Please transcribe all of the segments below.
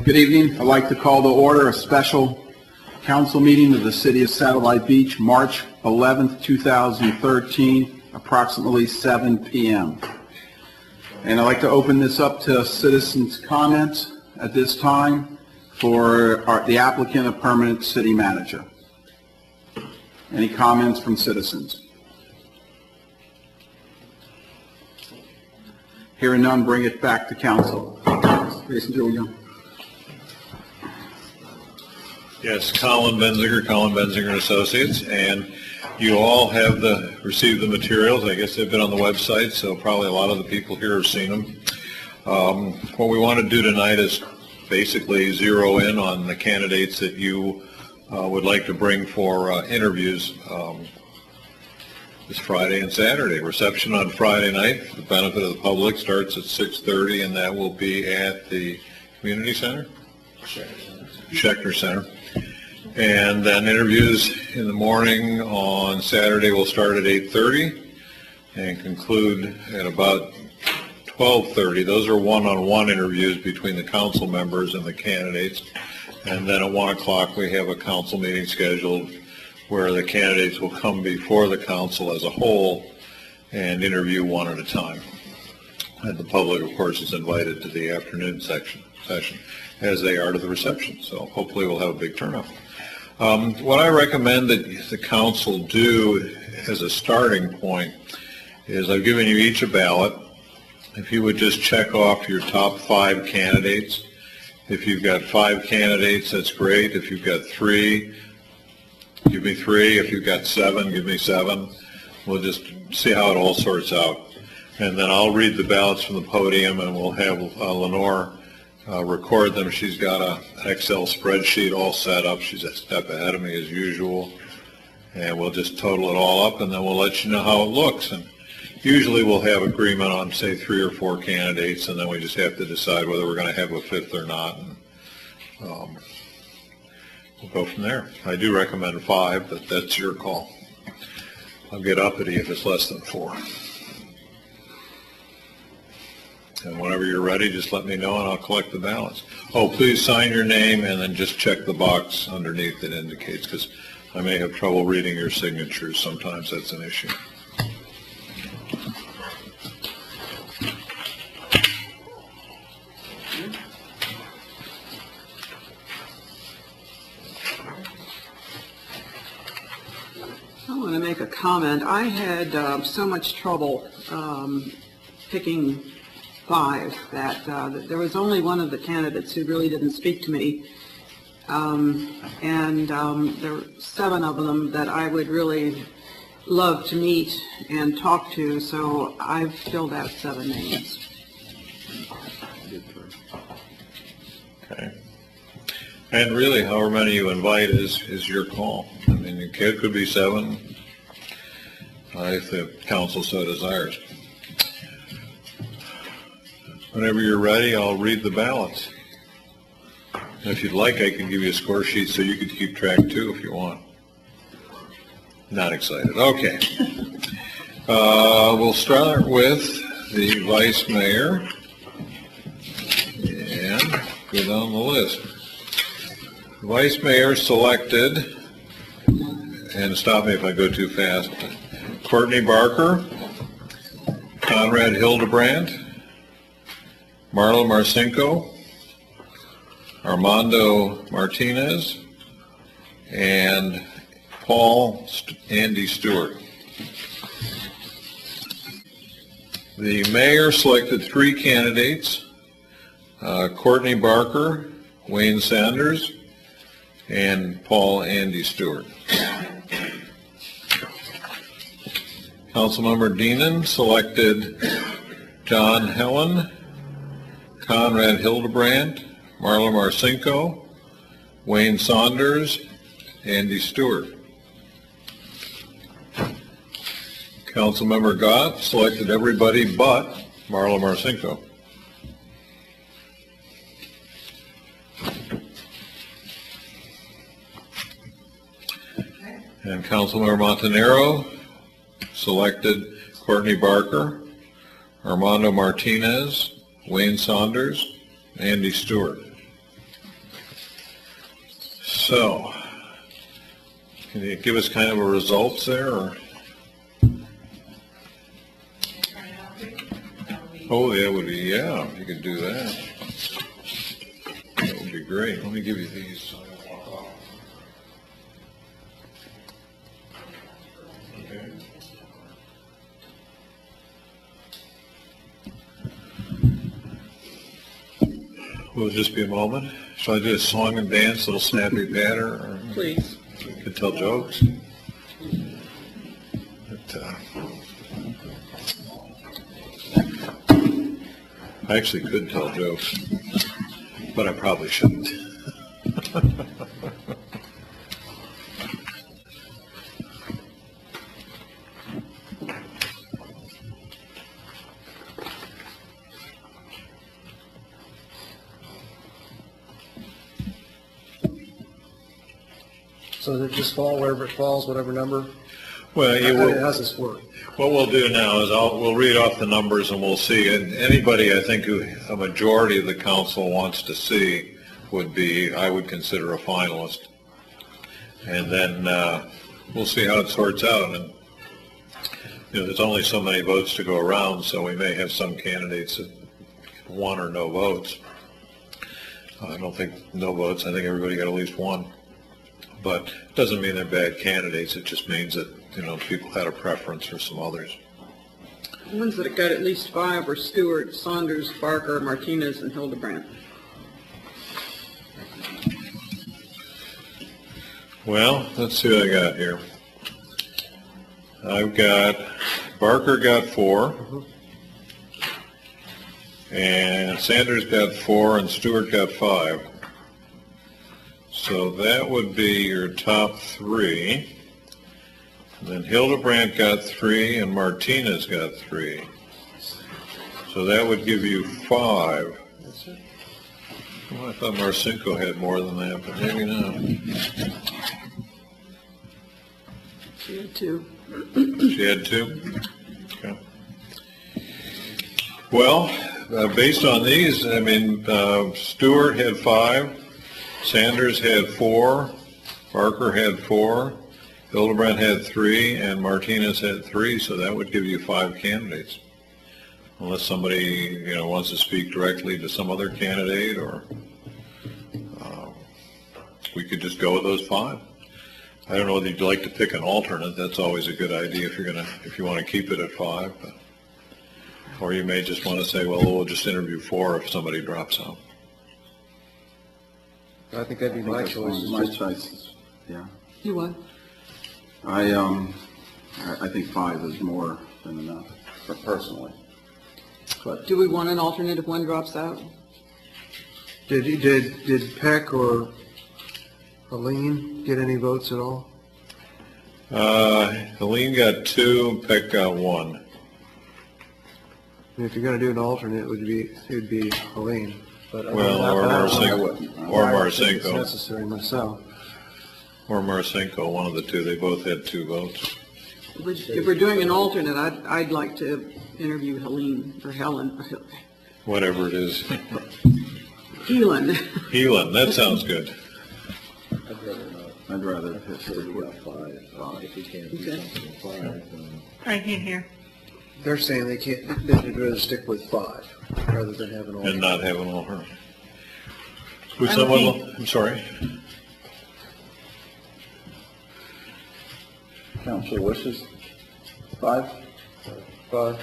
Good evening. I'd like to call to order a special council meeting of the City of Satellite Beach, March 11th, 2013, approximately 7 p.m. And I'd like to open this up to citizens' comments at this time for the applicant of permanent city manager. Any comments from citizens? Hearing none, bring it back to council. Jason Julian. Yes, Colin Benzinger and Associates, and you all have received the materials. I guess they've been on the website, so probably a lot of the people here have seen them. What we want to do tonight is basically zero in on the candidates that you would like to bring for interviews this Friday and Saturday. Reception on Friday night for the benefit of the public starts at 6:30, and that will be at the Community Center? Schechner Center. And then interviews in the morning on Saturday will start at 8:30 and conclude at about 12:30. Those are one-on-one interviews between the council members and the candidates. And then at 1 o'clock we have a council meeting scheduled where the candidates will come before the council as a whole and interview one at a time. And the public, of course, is invited to the afternoon session, as they are to the reception. So hopefully we'll have a big turnout. What I recommend that the council do as a starting point is I've given you each a ballot. If you would just check off your top 5 candidates. If you've got 5 candidates, that's great. If you've got 3, give me 3. If you've got 7, give me 7. We'll just see how it all sorts out. And then I'll read the ballots from the podium, and we'll have Lenore record them. She's got an Excel spreadsheet all set up. She's a step ahead of me as usual. And we'll just total it all up, and then we'll let you know how it looks. And usually we'll have agreement on, say, 3 or 4 candidates, and then we just have to decide whether we're going to have a 5th or not. And, we'll go from there. I do recommend 5, but that's your call. I'll get uppity if it's less than 4. And whenever you're ready, just let me know and I'll collect the ballots. Oh, please sign your name and then just check the box underneath that indicates, because I may have trouble reading your signatures. Sometimes that's an issue. I want to make a comment. I had so much trouble picking 5 that there was only one of the candidates who really didn't speak to me, and there were 7 of them that I would really love to meet and talk to, so I've filled out 7 names. Okay. And really, however many you invite is your call. I mean, it could be 7 if the council so desires. Whenever you're ready, I'll read the ballots. If you'd like, I can give you a score sheet so you can keep track too if you want. Not excited. Okay. We'll start with the vice mayor and go down the list. Vice mayor selected, and stop me if I go too fast, Courtney Barker, Conrad Hildebrand, Marla Marcinko, Armando Martinez, and Paul Andy Stewart. The mayor selected 3 candidates, Courtney Barker, Wayne Sanders, and Paul Andy Stewart. Councilmember Deanan selected John Helen, Conrad Hildebrand, Marla Marcinko, Wayne Saunders, Andy Stewart. Councilmember Gott selected everybody but Marla Marcinko. And Councilmember Montanaro selected Courtney Barker, Armando Martinez, Wayne Saunders, Andy Stewart. So, can you give us kind of a results there, or? Oh, that would be, yeah, you could do that. That would be great. Let me give you these. Okay. Will it just be a moment? Shall I do a song and dance, little snappy patter? Or Please. you could tell jokes. But, I actually could tell jokes, but I probably shouldn't. So does it just fall wherever it falls, whatever number? Well, I you mean, will. how's this work? What we'll do now is we'll read off the numbers and we'll see. And anybody, I think, who a majority of the council wants to see would be, I would consider a finalist. And then we'll see how it sorts out. And there's only so many votes to go around, so we may have some candidates that one or no votes. I don't think no votes. I think everybody got at least one. But it doesn't mean they're bad candidates. It just means that, people had a preference for some others. The ones that got at least 5 were Stewart, Saunders, Barker, Martinez, and Hildebrandt. Well, let's see what I got here. I've got, Barker got 4, and Sanders got 4, and Stewart got 5. So that would be your top 3. And then Hildebrandt got 3, and Martinez got 3. So that would give you 5. Well, I thought Marcinko had more than that, but maybe not. She had 2. She had 2? Okay. Well, based on these, Stewart had 5, Sanders had 4, Barker had 4, Hildebrandt had 3, and Martinez had 3, so that would give you 5 candidates. Unless somebody, wants to speak directly to some other candidate, or we could just go with those 5. I don't know whether you'd like to pick an alternate. That's always a good idea if you want to keep it at 5. But, or you may just want to say, well, we'll just interview 4 if somebody drops out. I think that'd be my choice. My choice, yeah. You what? I think 5 is more than enough, personally. But Do we want an alternate if one drops out? Did Peck or Helene get any votes at all? Helene got 2, Peck got 1. I mean, if you're going to do an alternate, it would be Helene. But Well, or Marcinko. Or I don't think it's Marcinko. necessary myself. Or Marcinko, one of the 2. They both had 2 votes. If we're doing an alternate, I'd like to interview Helene, or Helen, Whatever it is. Helen. Helen, that sounds good. I'd rather stick with 5. Okay. I can't hear. They're saying they'd rather stick with 5 rather than have an And alternate. not have an alternate. Would I'm someone, okay. I'm sorry. Council wishes? 5? 5,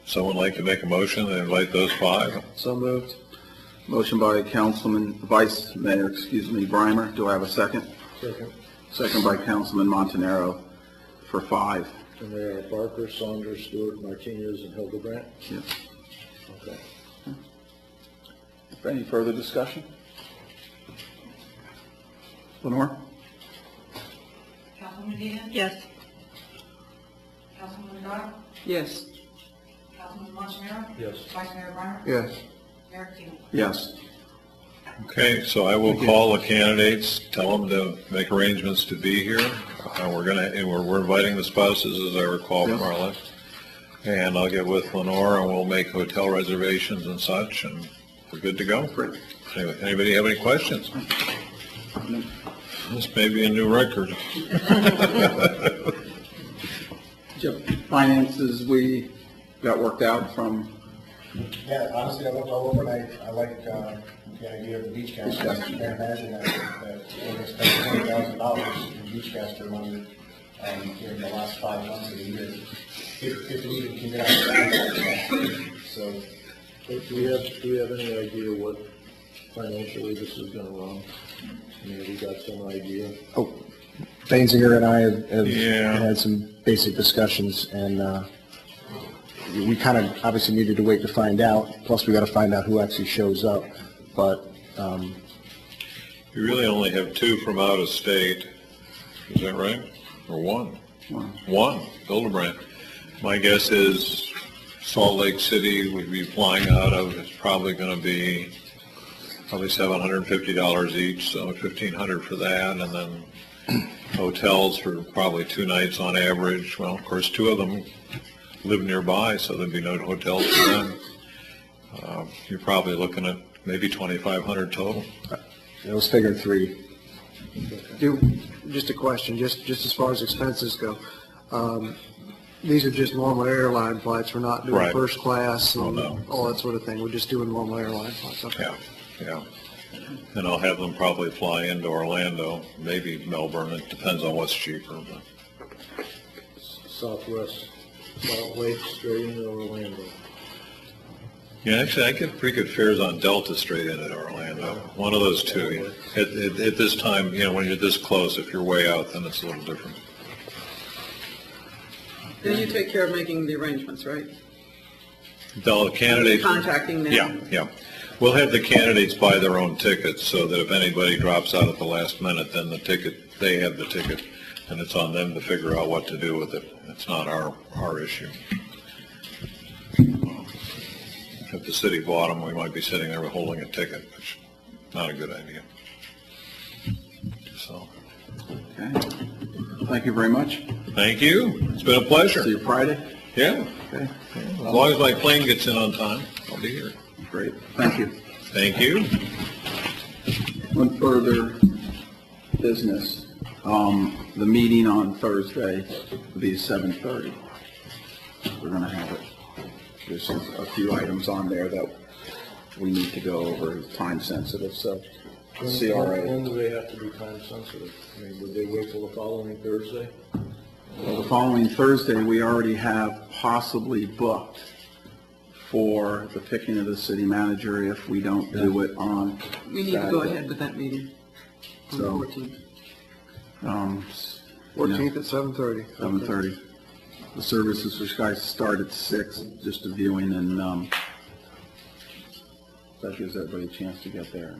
Someone like to make a motion and invite those 5? so moved. Motion by Vice Mayor, Breimer. Do I have a second? Second. Second by Councilman Montanaro for 5. And they are Barker, Saunders, Stewart, Martinez, and Hildebrandt? Yes. Okay. Any further discussion? Lenore? Councilwoman Dean? Yes. Councilwoman Dodd? Yes. Councilman Montanaro? Yes. Vice Mayor Breimer? Yes. Mayor Keenan? Yes. Okay, so I will call the candidates, tell them to make arrangements to be here. We're inviting the spouses, as I recall from our list. And I'll get with Lenore, and we'll make hotel reservations and such, and we're good to go. Great. Anyway, anybody have any questions? This may be a new record. Finances, we got worked out from, Yeah, honestly, I looked all over and I like the idea of the beach caster. I can't imagine that we're going to spend $20,000 in beach caster money in the last 5 months of the year. If it even can get out of that. So, Do we have any idea what financially this is gonna run? I mean, have we got some idea? oh, Bainziger and I have Yeah. had some basic discussions, and we kind of obviously needed to wait to find out. Plus, we got to find out who actually shows up. But You really only have 2 from out of state, is that right? Or 1? One, Hildebrand. My guess is Salt Lake City would be flying out of, it's probably going to be probably $750 each, so $1,500 for that, and then hotels for probably 2 nights on average. Well, of course, 2 of them live nearby, so there'd be no hotels for them. You're probably looking at maybe $2,500 total. it was figuring 3. Just a question, just as far as expenses go. These are just normal airline flights, we're not doing Right. first class and no. all that sort of thing, we're just doing normal airline flights, okay? Yeah. And I'll have them probably fly into Orlando, maybe Melbourne, it depends on what's cheaper, but Southwest, Salt Lake, straight into Orlando. yeah, actually, I get pretty good fares on Delta straight into Orlando. One of those 2. At this time, when you're this close, if you're way out, then it's a little different. Then you take care of making the arrangements, right? The candidates. Contacting them. Yeah. We'll have the candidates buy their own tickets so that if anybody drops out at the last minute, then they have the ticket, and it's on them to figure out what to do with it. It's not our issue. If the city bought them, we might be sitting there holding a ticket, which is not a good idea. So, okay. Thank you very much. thank you. It's been a pleasure. See you Friday. Yeah. Okay, As long as my plane gets in on time, I'll be here. great. Thank you. Thank you. One further business. The meeting on Thursday will be 7:30. We're going to have it. There's a few items on there that we need to go over, time sensitive, so CRA. When do they have to be time sensitive? I mean, would they wait till the following Thursday? Well, the following Thursday, we already have possibly booked for the picking of the city manager if we don't do it on We need to go Saturday. ahead with that meeting on the So- 14th. 14th at 7:30. 7:30. The services for guys start at 6, just a viewing, and that gives everybody a chance to get there.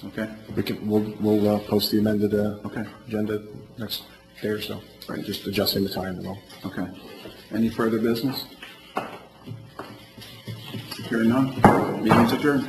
Okay? We'll post the amended Okay. agenda next day or so. Right, just adjusting the time and all. Okay. Any further business? Hearing none, meeting's adjourned.